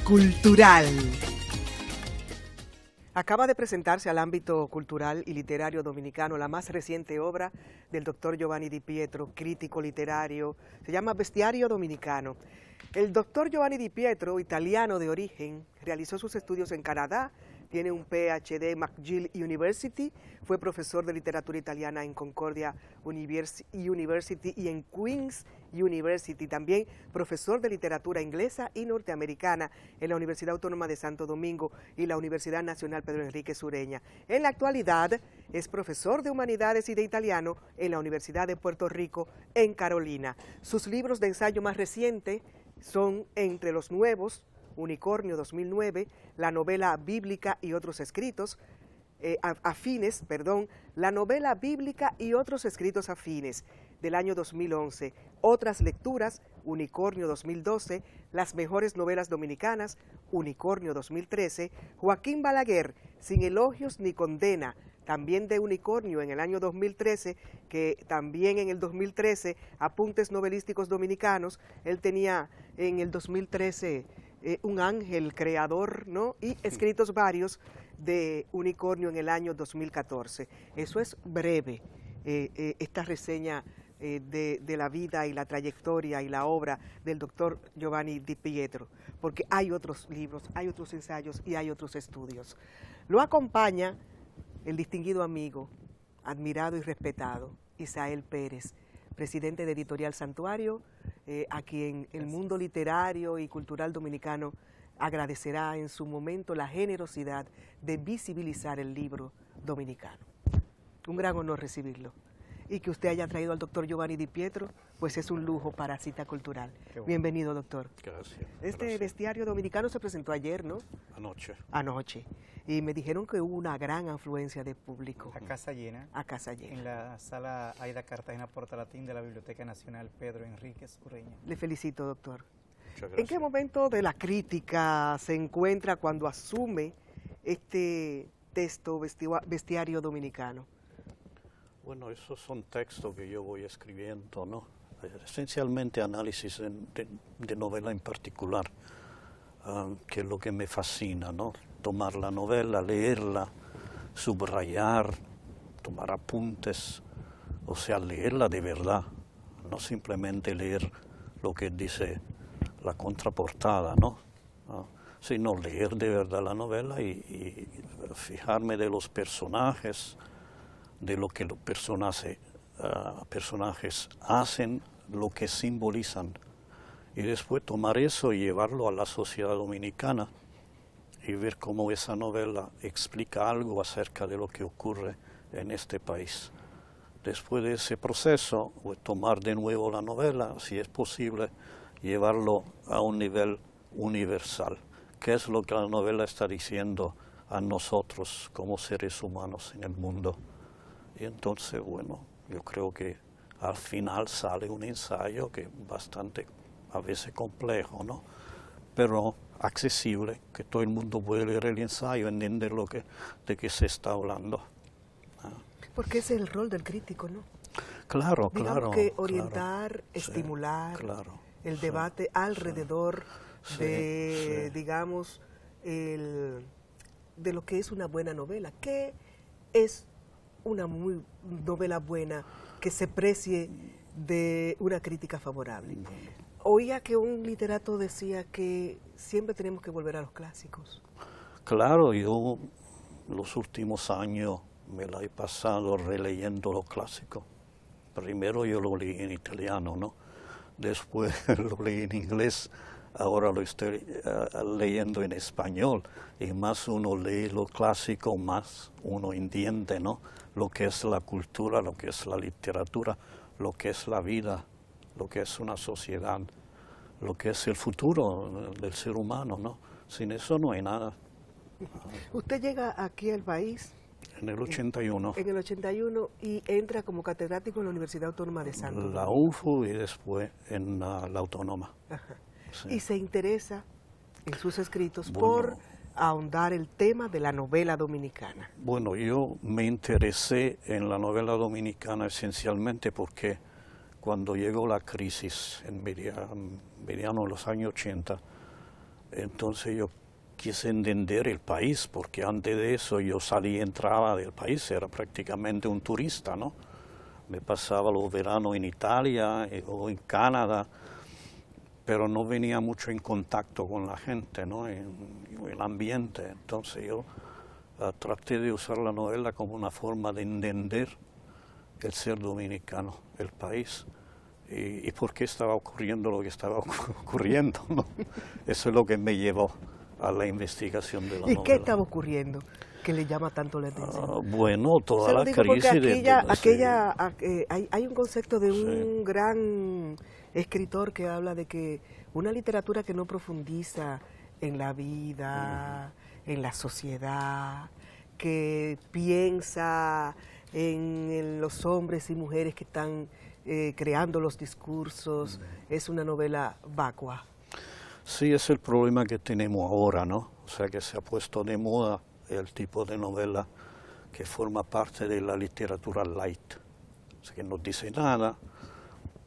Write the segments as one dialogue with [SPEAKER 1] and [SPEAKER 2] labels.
[SPEAKER 1] Cultural. Acaba de presentarse al ámbito cultural y literario dominicano la más reciente obra del doctor Giovanni Di Pietro, crítico literario, se llama Bestiario Dominicano. El doctor Giovanni Di Pietro, italiano de origen, realizó sus estudios en Canadá, tiene un PhD en McGill University, fue profesor de literatura italiana en Concordia University y en Queen's University, también profesor de literatura inglesa y norteamericana en la Universidad Autónoma de Santo Domingo y la Universidad Nacional Pedro Enrique Sureña. En la actualidad es profesor de Humanidades y de Italiano en la Universidad de Puerto Rico en Carolina. Sus libros de ensayo más recientes son Entre los Nuevos, Unicornio 2009, la novela bíblica y otros escritos afines, la novela bíblica y otros escritos afines del año 2011, otras lecturas, Unicornio 2012, las mejores novelas dominicanas, Unicornio 2013, Joaquín Balaguer, Sin elogios ni condena, también de Unicornio en el año 2013, que también en el 2013, Apuntes novelísticos dominicanos, él tenía en el 2013 Un ángel creador, ¿no? Y escritos varios de Unicornio en el año 2014. Eso es breve, esta reseña de la vida y la trayectoria y la obra del doctor Giovanni Di Pietro, porque hay otros libros, hay otros ensayos y hay otros estudios. Lo acompaña el distinguido amigo, admirado y respetado, Isael Pérez, presidente de Editorial Santuario, a quien el mundo literario y cultural dominicano agradecerá en su momento la generosidad de visibilizar el libro dominicano. Un gran honor recibirlo. Y que usted haya traído al doctor Giovanni Di Pietro, pues es un lujo para Cita Cultural. Bueno. Bienvenido, doctor.
[SPEAKER 2] Gracias.
[SPEAKER 1] Este Bestiario Dominicano se presentó ayer, ¿no?
[SPEAKER 2] Anoche.
[SPEAKER 1] Anoche. Y me dijeron que hubo una gran afluencia de público.
[SPEAKER 3] A casa llena.
[SPEAKER 1] A casa llena.
[SPEAKER 3] En la sala Aida Cartagena Portalatín de la Biblioteca Nacional Pedro Enrique Sureña.
[SPEAKER 1] Le felicito, doctor.
[SPEAKER 2] Muchas gracias.
[SPEAKER 1] ¿En qué momento de la crítica se encuentra cuando asume este texto Bestiario Dominicano?
[SPEAKER 2] Bueno, esos son textos que yo voy escribiendo, ¿no? Esencialmente análisis de novela en particular, que es lo que me fascina, ¿no? Tomar la novela, leerla, subrayar, tomar apuntes, o sea, leerla de verdad, no simplemente leer lo que dice la contraportada, ¿no? Sino leer de verdad la novela y fijarme de los personajes, de lo que los personajes hacen, lo que simbolizan, y después tomar eso y llevarlo a la sociedad dominicana y ver cómo esa novela explica algo acerca de lo que ocurre en este país. Después de ese proceso, tomar de nuevo la novela, si es posible, llevarlo a un nivel universal. ¿Qué es lo que la novela está diciendo a nosotros como seres humanos en el mundo? Y entonces, bueno, yo creo que al final sale un ensayo que es bastante, a veces complejo, ¿no? Pero accesible, que todo el mundo puede leer el ensayo, entender de qué se está hablando.
[SPEAKER 1] Porque ese es el rol del crítico, ¿no?
[SPEAKER 2] Claro,
[SPEAKER 1] digamos que orientar,
[SPEAKER 2] claro,
[SPEAKER 1] estimular el
[SPEAKER 2] sí,
[SPEAKER 1] debate alrededor de,
[SPEAKER 2] sí.
[SPEAKER 1] digamos, de lo que es una buena novela. ¿Qué es una novela buena que se precie de una crítica favorable? Oía que un literato decía que siempre tenemos que volver a los clásicos.
[SPEAKER 2] Claro, yo los últimos años me la he pasado releyendo los clásicos. Primero yo lo leí en italiano, ¿no? Después lo leí en inglés, ahora lo estoy leyendo en español. Y más uno lee lo clásico, más uno entiende, ¿no? Lo que es la cultura, lo que es la literatura, lo que es la vida, lo que es una sociedad, lo que es el futuro del ser humano, ¿no? Sin eso no hay nada.
[SPEAKER 1] Usted llega aquí al país
[SPEAKER 2] En el 81.
[SPEAKER 1] En el 81 y entra como catedrático en la Universidad Autónoma de Santo Domingo.
[SPEAKER 2] La UFU y después en la Autónoma.
[SPEAKER 1] Ajá.
[SPEAKER 2] Sí.
[SPEAKER 1] Y se interesa en sus escritos por ahondar el tema de la novela dominicana.
[SPEAKER 2] Bueno, yo me interesé en la novela dominicana esencialmente porque cuando llegó la crisis en mediano de los años 80, Entonces yo quise entender el país, porque antes de eso yo salía y entraba del país, era prácticamente un turista, ¿no? Me pasaba los veranos en Italia o en Canadá, pero no venía mucho en contacto con la gente, ¿no? En el ambiente. Entonces yo traté de usar la novela como una forma de entender el ser dominicano, el país, y por qué estaba ocurriendo lo que estaba ocurriendo, ¿no? Eso es lo que me llevó a la investigación de la novela.
[SPEAKER 1] ¿Y qué estaba ocurriendo que le llama tanto la atención?
[SPEAKER 2] Bueno, toda la
[SPEAKER 1] digo
[SPEAKER 2] crisis
[SPEAKER 1] hay un concepto de un gran escritor que habla de que una literatura que no profundiza en la vida, en la sociedad, que piensa en los hombres y mujeres que están creando los discursos, es una novela vacua.
[SPEAKER 2] Sí, es el problema que tenemos ahora, ¿no? O sea, que se ha puesto de moda el tipo de novela que forma parte de la literatura light. O sea, que no dice nada,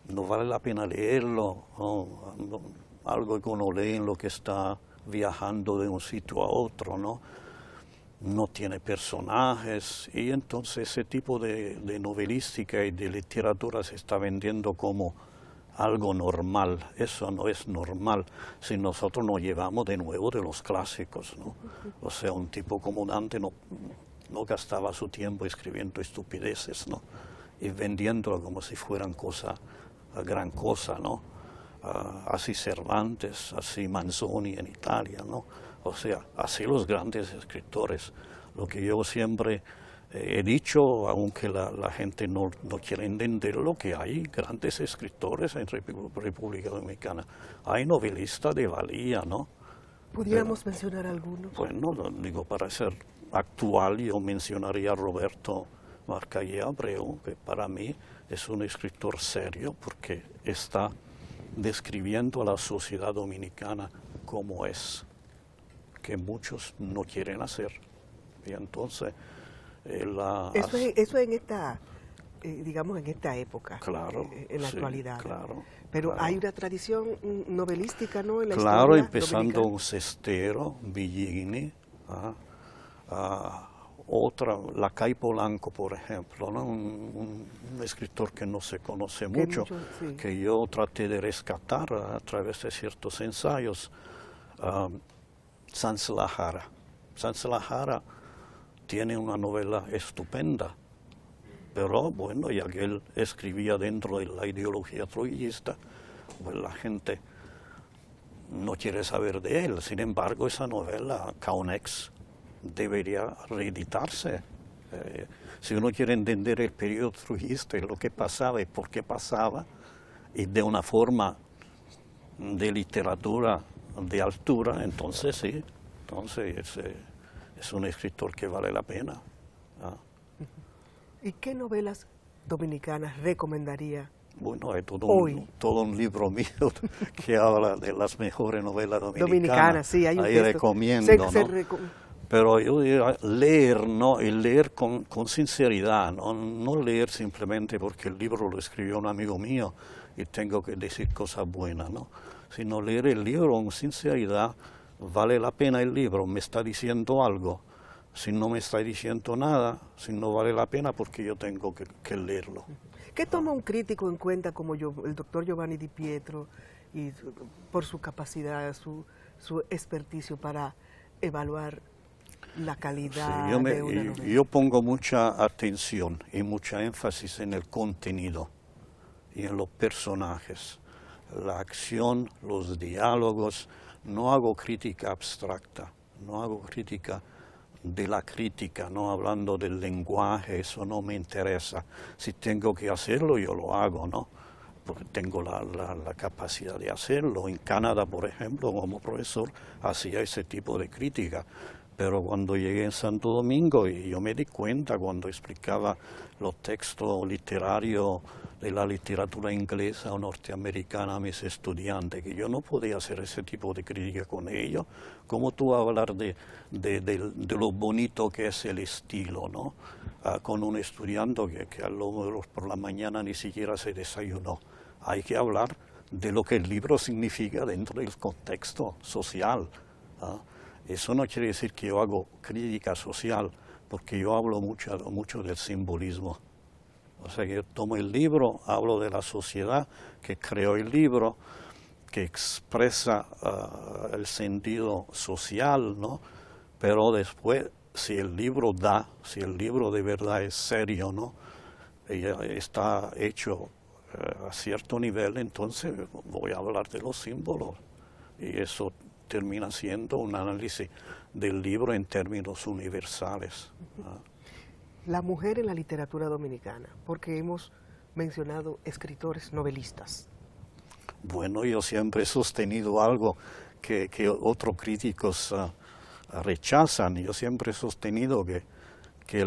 [SPEAKER 2] no vale la pena leerlo, ¿no? Algo que uno lee en lo que está viajando de un sitio a otro, ¿no? No tiene personajes, y entonces ese tipo de novelística y de literatura se está vendiendo como algo normal. Eso no es normal si nosotros nos llevamos de nuevo de los clásicos, ¿no? O sea, un tipo como Dante no gastaba su tiempo escribiendo estupideces, ¿no? Y vendiéndolo como si fueran gran cosa, ¿no? Así Cervantes, así Manzoni en Italia, ¿no? O sea, así los grandes escritores. Lo que yo siempre he dicho, aunque la gente no quiere entenderlo, que hay grandes escritores en República Dominicana. Hay novelistas de valía, ¿no?
[SPEAKER 1] ¿Pudiéramos mencionar algunos?
[SPEAKER 2] Bueno, digo, para ser actual yo mencionaría a Roberto Marcalle Abreu, que para mí es un escritor serio porque está describiendo a la sociedad dominicana como es, que muchos no quieren hacer. Y entonces
[SPEAKER 1] eso en esta, digamos, en esta época,
[SPEAKER 2] claro,
[SPEAKER 1] en la
[SPEAKER 2] sí,
[SPEAKER 1] actualidad.
[SPEAKER 2] Claro,
[SPEAKER 1] pero
[SPEAKER 2] claro.
[SPEAKER 1] hay una tradición novelística, ¿no? En la
[SPEAKER 2] claro,
[SPEAKER 1] historia
[SPEAKER 2] empezando
[SPEAKER 1] dominicana.
[SPEAKER 2] un Cestero, Villini, otra, Lacay Polanco, por ejemplo, ¿no? un escritor que no se conoce mucho,
[SPEAKER 1] sí.
[SPEAKER 2] que yo traté de rescatar a través de ciertos ensayos. Sanz Lajara. Sanz Lajara tiene una novela estupenda, pero bueno, ya que él escribía dentro de la ideología trujillista, pues la gente no quiere saber de él. Sin embargo, esa novela, Caunex, debería reeditarse. Si uno quiere entender el periodo trujillista y lo que pasaba y por qué pasaba, y de una forma de literatura de altura, entonces sí, entonces es un escritor que vale la pena.
[SPEAKER 1] ¿Y qué novelas dominicanas recomendaría?
[SPEAKER 2] Bueno, hay todo un libro mío que habla de las mejores novelas dominicanas.
[SPEAKER 1] Sí, hay un
[SPEAKER 2] ahí
[SPEAKER 1] texto.
[SPEAKER 2] Recomiendo, ¿no? Pero yo diría leer, ¿no? Y leer con sinceridad, ¿no? No leer simplemente porque el libro lo escribió un amigo mío y tengo que decir cosas buenas, ¿no? Sino leer el libro con sinceridad. ¿Vale la pena el libro? ¿Me está diciendo algo? Si no me está diciendo nada, si no vale la pena, porque yo tengo que leerlo.
[SPEAKER 1] ¿Qué toma un crítico en cuenta como el doctor Giovanni Di Pietro, y por su capacidad, su experticio para evaluar la calidad de una novela?
[SPEAKER 2] Yo pongo mucha atención y mucha énfasis en el contenido y en los personajes, la acción, los diálogos. No hago crítica abstracta, no hago crítica de la crítica, no hablando del lenguaje, eso no me interesa. Si tengo que hacerlo, yo lo hago, ¿no? Porque tengo la capacidad de hacerlo. En Canadá, por ejemplo, como profesor, hacía ese tipo de crítica. Pero cuando llegué en Santo Domingo, y yo me di cuenta cuando explicaba los textos literarios de la literatura inglesa o norteamericana a mis estudiantes, que yo no podía hacer ese tipo de crítica con ellos. ¿Cómo tú vas a hablar de lo bonito que es el estilo, ¿no? Con un estudiante que a lo mejor por la mañana ni siquiera se desayunó? Hay que hablar de lo que el libro significa dentro del contexto social. Eso no quiere decir que yo hago crítica social, porque yo hablo mucho del simbolismo. O sea que yo tomo el libro, hablo de la sociedad que creó el libro, que expresa el sentido social, ¿no? Pero después, si el libro si el libro de verdad es serio, ¿no? Y está hecho a cierto nivel, entonces voy a hablar de los símbolos. Y eso termina siendo un análisis del libro en términos universales.
[SPEAKER 1] La mujer en la literatura dominicana, porque hemos mencionado escritores novelistas.
[SPEAKER 2] Bueno, yo siempre he sostenido algo que otros críticos rechazan. Yo siempre he sostenido que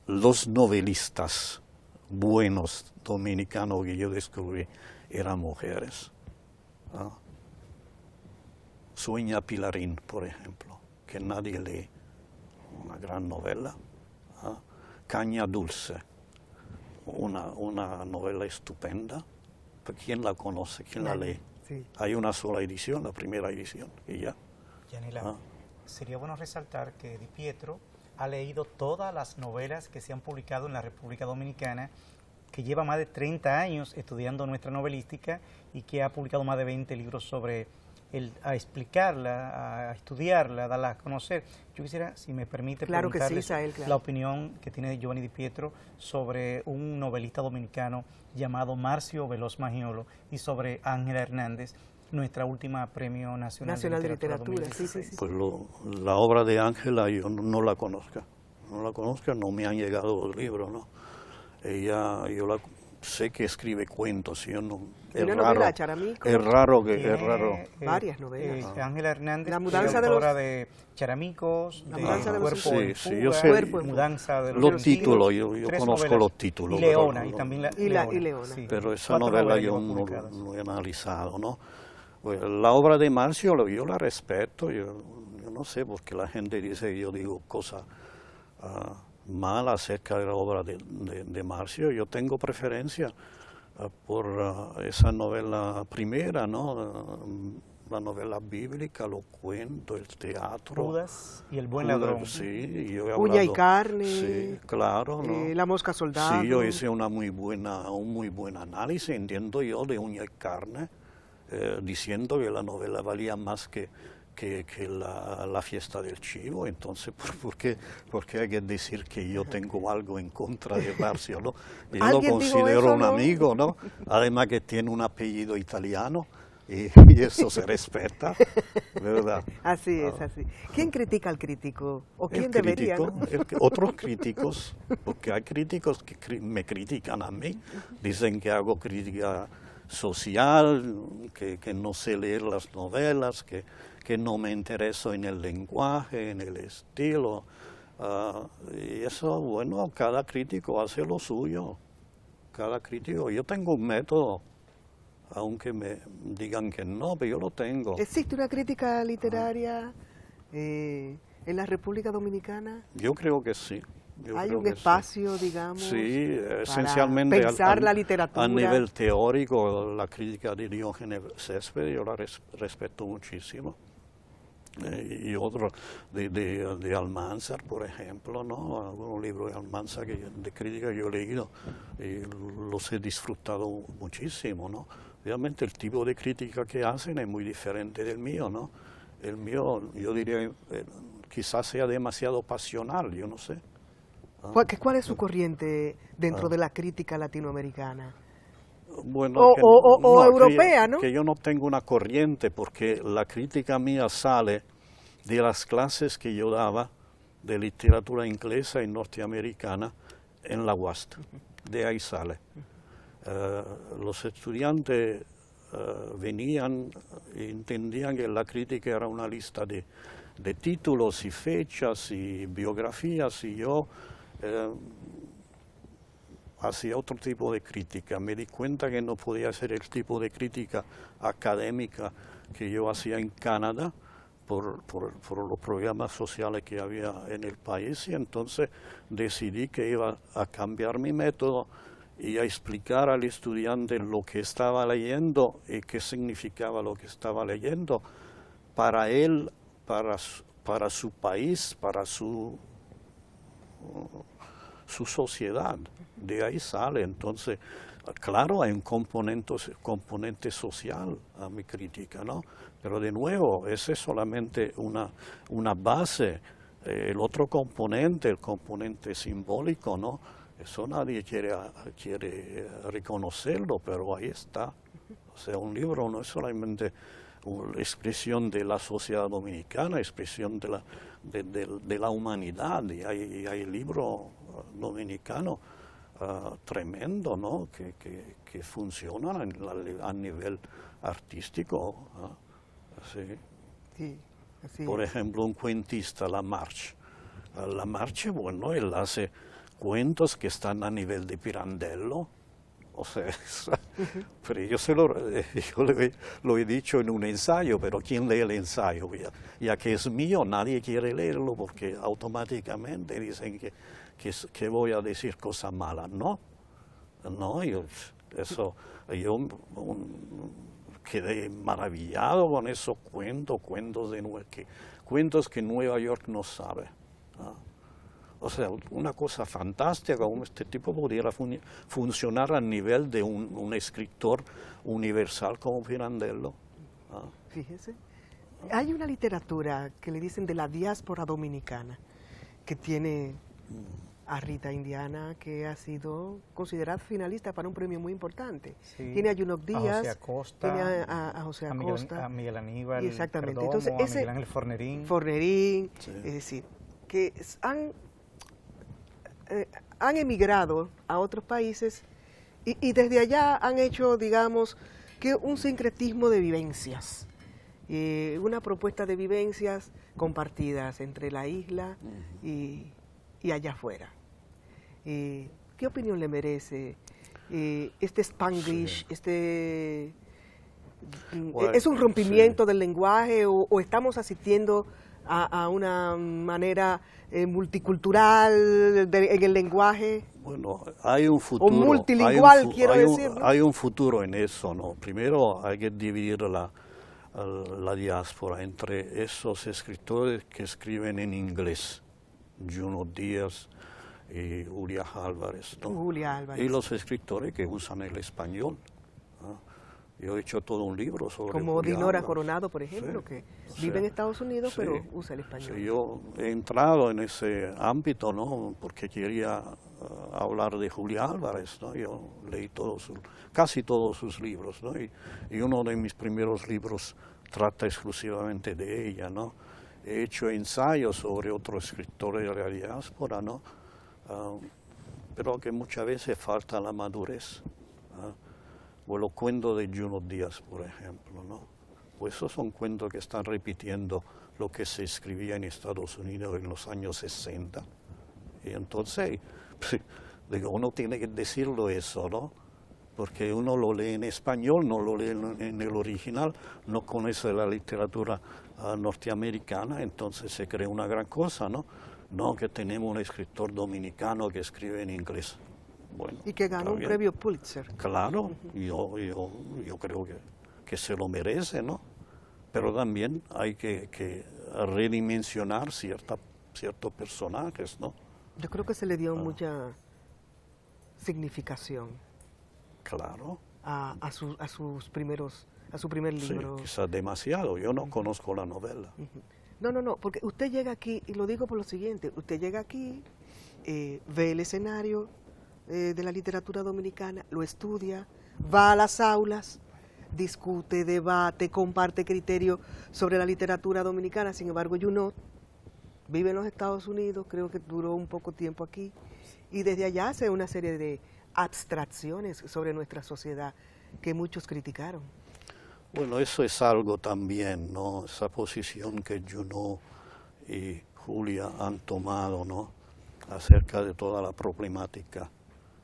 [SPEAKER 2] los novelistas buenos dominicanos que yo descubrí eran mujeres. Sueña Pilarín, por ejemplo, que nadie lee, una gran novela. Caña Dulce, una novela estupenda. ¿Quién la conoce? ¿Quién la lee?
[SPEAKER 1] Sí.
[SPEAKER 2] Hay una sola edición, la primera edición, y ya.
[SPEAKER 3] Yanela, sería bueno resaltar que Di Pietro ha leído todas las novelas que se han publicado en la República Dominicana, que lleva más de 30 años estudiando nuestra novelística y que ha publicado más de 20 libros sobre a explicarla, a estudiarla, a darla a conocer. Yo quisiera, si me permite, preguntarle la opinión que tiene Giovanni Di Pietro sobre un novelista dominicano llamado Marcio Veloz Magiolo y sobre Ángela Hernández, nuestra última Premio Nacional de Literatura.
[SPEAKER 1] Sí.
[SPEAKER 2] Pues la obra de Ángela yo no la conozco. No me han llegado los libros, ¿no? Yo sé que escribe cuentos, yo no... Es raro que...
[SPEAKER 1] Varias novelas.
[SPEAKER 3] Ángela Hernández,
[SPEAKER 1] La mudanza
[SPEAKER 3] autora de Charamicos,
[SPEAKER 1] La mudanza de los
[SPEAKER 3] Cuerpo en
[SPEAKER 2] sí,
[SPEAKER 3] Fuga,
[SPEAKER 2] yo sé
[SPEAKER 3] Mudanza de
[SPEAKER 2] los títulos, yo conozco los títulos.
[SPEAKER 3] Y Leona, y también
[SPEAKER 1] Leona.
[SPEAKER 3] Sí.
[SPEAKER 2] Pero esa novela yo no he analizado, ¿no? Pues la obra de Marcio yo la respeto, yo no sé por qué la gente dice que yo digo cosas mal acerca de la obra de Marcio. Yo tengo preferencia por esa novela primera, ¿no? La novela bíblica, los cuentos, el teatro.
[SPEAKER 3] Judas y el buen ladrón.
[SPEAKER 2] Sí, yo he
[SPEAKER 1] Uña
[SPEAKER 2] hablado,
[SPEAKER 1] y carne.
[SPEAKER 2] Sí, claro, ¿no?
[SPEAKER 1] La mosca soldado.
[SPEAKER 2] Sí, yo hice un muy buen análisis, entiendo yo, de Uña y carne, diciendo que la novela valía más que la fiesta del chivo. Entonces, ¿por qué hay que decir que yo tengo algo en contra de Marcio, ¿no? Yo lo considero un amigo, ¿no? Además que tiene un apellido italiano y eso se respeta, ¿verdad?
[SPEAKER 1] Así es, así. ¿Quién critica al crítico? ¿O quién debería? ¿No?
[SPEAKER 2] Otros críticos, porque hay críticos que me critican a mí, dicen que hago crítica social, que no sé leer las novelas, que no me intereso en el lenguaje, en el estilo. Y eso, bueno, cada crítico hace lo suyo. Cada crítico. Yo tengo un método, aunque me digan que no, pero yo lo tengo.
[SPEAKER 1] ¿Existe una crítica literaria en la República Dominicana?
[SPEAKER 2] Yo creo que sí.
[SPEAKER 1] ¿Hay un espacio, digamos,
[SPEAKER 2] sí, esencialmente
[SPEAKER 1] pensar la literatura?
[SPEAKER 2] A nivel teórico, la crítica de Diógenes Céspedes yo la respeto muchísimo. Y otro de Almanzar, por ejemplo, ¿no? Algunos libros de Almanzar de crítica yo he leído y los he disfrutado muchísimo, ¿no? Realmente el tipo de crítica que hacen es muy diferente del mío, ¿no? El mío, yo diría, quizás sea demasiado pasional, yo no sé.
[SPEAKER 1] ¿Cuál es su corriente dentro de la crítica latinoamericana?
[SPEAKER 2] Bueno,
[SPEAKER 1] o europea, ¿no?
[SPEAKER 2] Que yo no tengo una corriente, porque la crítica mía sale de las clases que yo daba de literatura inglesa y norteamericana en la UAST. De ahí sale. Los estudiantes venían y entendían que la crítica era una lista de títulos y fechas y biografías, y yo hacía otro tipo de crítica. Me di cuenta que no podía hacer el tipo de crítica académica que yo hacía en Canadá por los problemas sociales que había en el país, y entonces decidí que iba a cambiar mi método y a explicar al estudiante lo que estaba leyendo y qué significaba lo que estaba leyendo para él, para su país, para su sociedad. De ahí sale. Entonces, claro, hay un componente social a mi crítica, ¿no? Pero de nuevo, ese es solamente una base. El otro componente, el componente simbólico, ¿no? Eso nadie quiere reconocerlo, pero ahí está. O sea, un libro no es solamente una expresión de la sociedad dominicana, expresión de la humanidad. Y hay libros dominicanos tremendo, ¿no? que funcionan a nivel artístico. Sí.
[SPEAKER 1] Sí, así
[SPEAKER 2] Por
[SPEAKER 1] es.
[SPEAKER 2] ejemplo, un cuentista, Lamarche. Lamarche, bueno, él hace cuentos que están a nivel de Pirandello. O sea, pero yo lo he dicho en un ensayo, pero ¿quién lee el ensayo? Ya que es mío, nadie quiere leerlo porque automáticamente dicen que voy a decir cosas malas. No, yo quedé maravillado con esos cuentos que Nueva York no sabe. O sea, una cosa fantástica como este tipo pudiera funcionar a nivel de un escritor universal como Pirandello.
[SPEAKER 1] Fíjese, hay una literatura que le dicen de la diáspora dominicana, que tiene a Rita Indiana, que ha sido considerada finalista para un premio muy importante.
[SPEAKER 3] Sí.
[SPEAKER 1] Tiene a Junot Díaz,
[SPEAKER 3] José Acosta,
[SPEAKER 1] tiene a José Acosta.
[SPEAKER 3] a Miguel Aníbal,
[SPEAKER 1] Exactamente.
[SPEAKER 3] Perdomo,
[SPEAKER 1] Entonces,
[SPEAKER 3] a Miguel Ángel Fornerín.
[SPEAKER 2] Sí.
[SPEAKER 1] Es decir, que han emigrado a otros países y desde allá han hecho, digamos, que un sincretismo de vivencias, una propuesta de vivencias compartidas entre la isla y allá afuera. ¿Qué opinión le merece este Spanglish,
[SPEAKER 2] Sí.
[SPEAKER 1] ¿Es un rompimiento del lenguaje o estamos asistiendo a una manera multicultural en el lenguaje?
[SPEAKER 2] Bueno, hay un futuro.
[SPEAKER 1] O multilingüal, quiero decir, ¿no?
[SPEAKER 2] Hay un futuro en eso, ¿no? Primero hay que dividir la diáspora entre esos escritores que escriben en inglés, Junot Díaz y Julia Álvarez, ¿no?
[SPEAKER 1] Julia Álvarez.
[SPEAKER 2] Y los escritores que usan el español. Yo he hecho todo un libro sobre
[SPEAKER 1] Como
[SPEAKER 2] Julia
[SPEAKER 1] Dinora
[SPEAKER 2] Álvarez.
[SPEAKER 1] Coronado, por ejemplo,
[SPEAKER 2] Sí.
[SPEAKER 1] que
[SPEAKER 2] O sea,
[SPEAKER 1] vive en Estados Unidos,
[SPEAKER 2] sí,
[SPEAKER 1] pero usa el español.
[SPEAKER 2] sí, yo he entrado en ese ámbito, ¿no? Porque quería hablar de Julia Álvarez, ¿no? Yo leí casi todos sus libros, ¿no? Y uno de mis primeros libros trata exclusivamente de ella, ¿no? He hecho ensayos sobre otros escritores de la diáspora, ¿no? Pero que muchas veces falta la madurez. O los cuentos de Junot Díaz, por ejemplo, ¿no? Pues esos son cuentos que están repitiendo lo que se escribía en Estados Unidos en los años 60. Y entonces, digo, uno tiene que decirlo eso, ¿no? Porque uno lo lee en español, no lo lee en el original, no conoce la literatura norteamericana, entonces se cree una gran cosa, ¿no? No, que tenemos un escritor dominicano que escribe en inglés. Bueno,
[SPEAKER 1] Y que ganó un premio Pulitzer.
[SPEAKER 2] Claro, yo creo que se lo merece, ¿no? Pero también hay que redimensionar ciertos personajes, ¿no?
[SPEAKER 1] Yo creo que se le dio mucha significación
[SPEAKER 2] Claro.
[SPEAKER 1] a su primer libro.
[SPEAKER 2] Sí, quizás demasiado. Yo no conozco la novela.
[SPEAKER 1] No, porque usted llega aquí, y lo digo por lo siguiente, usted llega aquí, ve el escenario de la literatura dominicana, lo estudia, va a las aulas, discute, debate, comparte criterios sobre la literatura dominicana. Sin embargo, Junot vive en los Estados Unidos, creo que duró un poco tiempo aquí, y desde allá hace una serie de abstracciones sobre nuestra sociedad que muchos criticaron.
[SPEAKER 2] Bueno, eso es algo también, ¿no? Esa posición que Junot y Julia han tomado, ¿no? Acerca de toda la problemática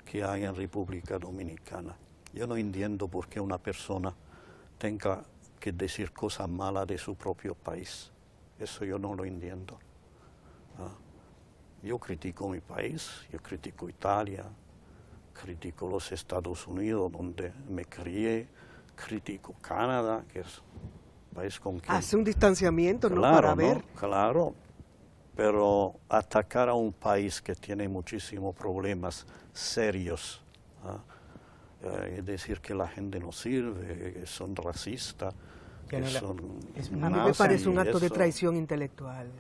[SPEAKER 2] que hay en República Dominicana. Yo no entiendo por qué una persona tenga que decir cosas malas de su propio país. Eso yo no lo entiendo. Yo critico mi país, yo critico Italia, critico los Estados Unidos, donde me crié, critico Canadá, que es un país con quien...
[SPEAKER 1] Hace un distanciamiento, ¿no?
[SPEAKER 2] Claro,
[SPEAKER 1] Para ver.
[SPEAKER 2] claro, pero atacar a un país que tiene muchísimos problemas serios, ¿ah? Decir que la gente no sirve, que son racistas, que son
[SPEAKER 1] a mí me parece un acto de traición intelectual.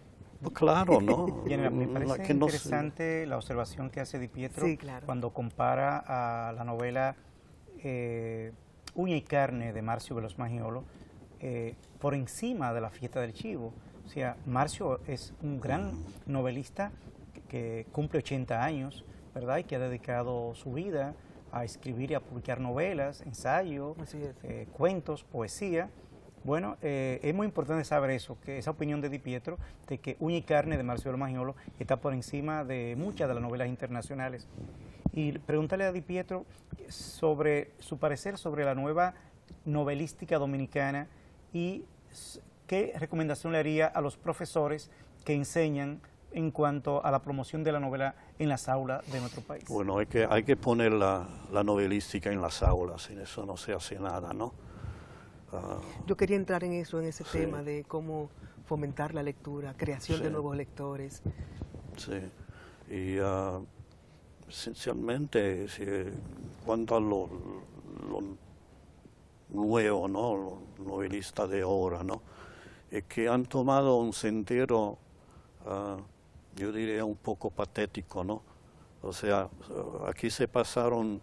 [SPEAKER 2] Pues claro, ¿no?
[SPEAKER 3] Me parece interesante la observación que hace Di Pietro cuando compara a la novela Uña y Carne de Marcio Veloz Magiolo por encima de La Fiesta del Chivo. O sea, Marcio es un gran novelista que cumple 80 años, ¿verdad? Y que ha dedicado su vida a escribir y a publicar novelas, ensayos, cuentos, poesía. Bueno, es muy importante saber eso, que esa opinión de Di Pietro, de que Uña y Carne de Marcio Veloz Magiolo está por encima de muchas de las novelas internacionales. Y pregúntale a Di Pietro sobre su parecer sobre la nueva novelística dominicana y qué recomendación le haría a los profesores que enseñan en cuanto a la promoción de la novela en las aulas de nuestro país.
[SPEAKER 2] Bueno, hay que poner la novelística en las aulas, sin eso no se hace nada, ¿no?
[SPEAKER 1] Yo quería entrar en eso, en ese tema de cómo fomentar la lectura, creación de nuevos lectores.
[SPEAKER 2] Sí, y esencialmente, cuanto a lo nuevo, ¿no? Los novelistas de ahora, ¿no? Es que han tomado un sendero, yo diría, un poco patético, ¿no? O sea, aquí se pasaron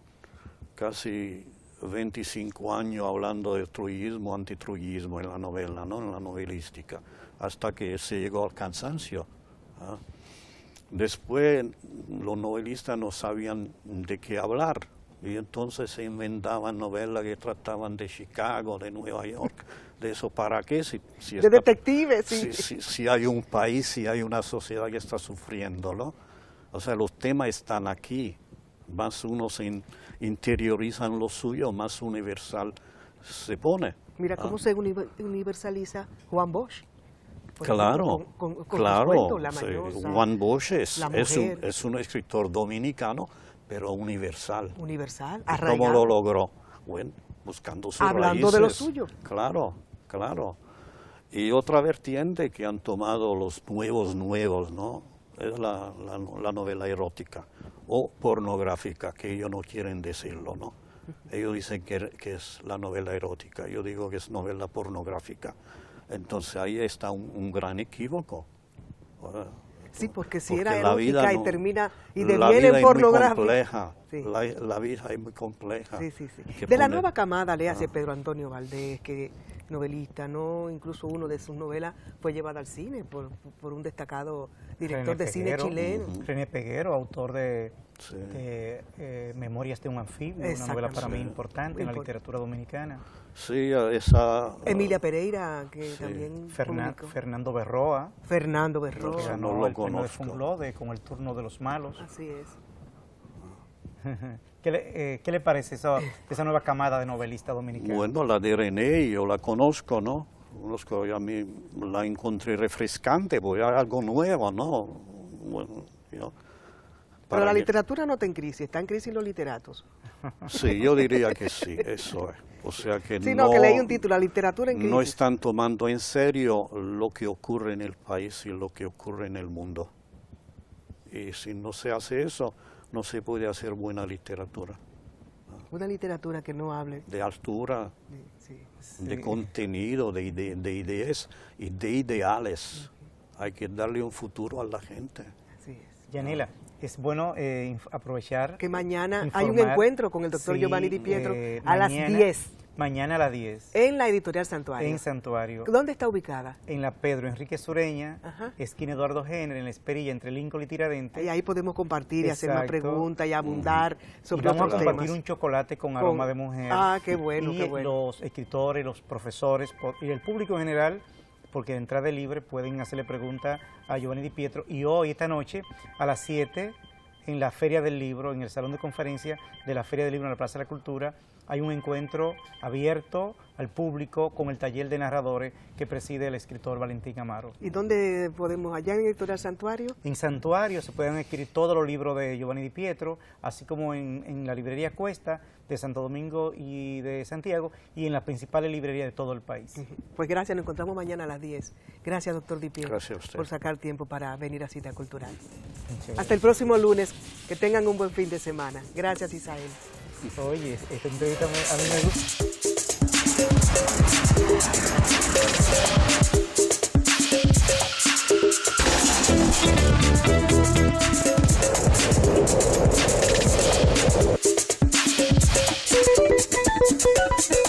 [SPEAKER 2] casi 25 años hablando de trujillismo, antitrujillismo en la novela, ¿no? En la novelística, hasta que se llegó al cansancio. Después los novelistas no sabían de qué hablar y entonces se inventaban novelas que trataban de Chicago, de Nueva York, de eso para qué,
[SPEAKER 1] de detectives,
[SPEAKER 2] si hay un país, si hay una sociedad que está sufriendo, ¿no? O sea, los temas están aquí, más uno se interiorizan lo suyo, más universal se pone.
[SPEAKER 1] Mira cómo se universaliza Juan Bosch.
[SPEAKER 2] Claro,
[SPEAKER 1] con
[SPEAKER 2] claro.
[SPEAKER 1] Cuentos, La Mañosa,
[SPEAKER 2] Juan Bosch es un escritor dominicano, pero universal.
[SPEAKER 1] Universal,
[SPEAKER 2] arraigado. ¿Cómo lo logró? Bueno, buscando sus raíces.
[SPEAKER 1] Hablando de lo suyo.
[SPEAKER 2] Claro, claro. Y otra vertiente que han tomado los nuevos, ¿no? Es la novela erótica o pornográfica, que ellos no quieren decirlo, ¿no? Ellos dicen que es la novela erótica, yo digo que es novela pornográfica. Entonces ahí está un gran equívoco.
[SPEAKER 1] Sí, porque si era erótica y termina y deviene en pornográfica.
[SPEAKER 2] La vida es muy compleja.
[SPEAKER 1] Sí. De la nueva camada, le hace Pedro Antonio Valdés, que novelista, no, incluso uno de sus novelas fue llevada al cine por un destacado director de cine chileno.
[SPEAKER 3] René Peguero, autor de Memorias de un anfibio, una novela para mí importante en la literatura dominicana.
[SPEAKER 2] Sí, esa...
[SPEAKER 1] Emilia Pereira, que también
[SPEAKER 3] Fernando Berroa.
[SPEAKER 1] Fernando Berroa.
[SPEAKER 3] Que ganó el premio de Funglode con El turno de los malos.
[SPEAKER 1] Así es.
[SPEAKER 3] ¿Qué le parece esa nueva camada de novelistas dominicanos?
[SPEAKER 2] Bueno, la de René yo la conozco, ¿no? Conozco, a mí la encontré refrescante, porque era algo nuevo, ¿no? Bueno,
[SPEAKER 1] pero la literatura no está en crisis, está en crisis los literatos.
[SPEAKER 2] Sí, yo diría que sí, eso es. O sea que
[SPEAKER 1] que leí un título, la literatura en crisis.
[SPEAKER 2] No están tomando en serio lo que ocurre en el país y lo que ocurre en el mundo. Y si no se hace eso, no se puede hacer buena literatura.
[SPEAKER 1] Una literatura que no hable.
[SPEAKER 2] De altura, de contenido, de ideas y de ideales. Hay que darle un futuro a la gente.
[SPEAKER 1] Así es.
[SPEAKER 3] Yanela, es bueno aprovechar...
[SPEAKER 1] Que mañana hay un encuentro con el doctor Giovanni Di Pietro a las 10.
[SPEAKER 3] Mañana a las 10.
[SPEAKER 1] En la editorial Santuario.
[SPEAKER 3] En Santuario.
[SPEAKER 1] ¿Dónde está ubicada?
[SPEAKER 3] En la Pedro Enrique Sureña, esquina Eduardo Jenner, en la Esperilla, entre Lincoln y Tiradentes.
[SPEAKER 1] Y ahí podemos compartir y hacer más preguntas y abundar sobre otros temas.
[SPEAKER 3] Vamos a compartir un chocolate con aroma de mujer.
[SPEAKER 1] Ah, qué bueno,
[SPEAKER 3] y
[SPEAKER 1] qué bueno.
[SPEAKER 3] Los escritores, los profesores y el público en general, porque de entrada libre pueden hacerle preguntas a Giovanni Di Pietro. Y hoy, esta noche, a las 7, en la Feria del Libro, en el Salón de Conferencia de la Feria del Libro en la Plaza de la Cultura, hay un encuentro abierto al público con el taller de narradores que preside el escritor Valentín Amaro.
[SPEAKER 1] ¿Y dónde podemos, allá en Editorial Santuario?
[SPEAKER 3] En Santuario se pueden adquirir todos los libros de Giovanni Di Pietro, así como en la librería Cuesta de Santo Domingo y de Santiago, y en las principales librerías de todo el país.
[SPEAKER 1] Pues gracias, nos encontramos mañana a las 10. Gracias, doctor Di Pietro,
[SPEAKER 2] Gracias a usted
[SPEAKER 1] por sacar tiempo para venir a Cita Cultural.
[SPEAKER 3] Muchas
[SPEAKER 1] Hasta el próximo lunes, que tengan un buen fin de semana. Gracias, Isael.
[SPEAKER 3] gracias. Oye, esta entrevista a mí me gusta.
[SPEAKER 4] Thank you.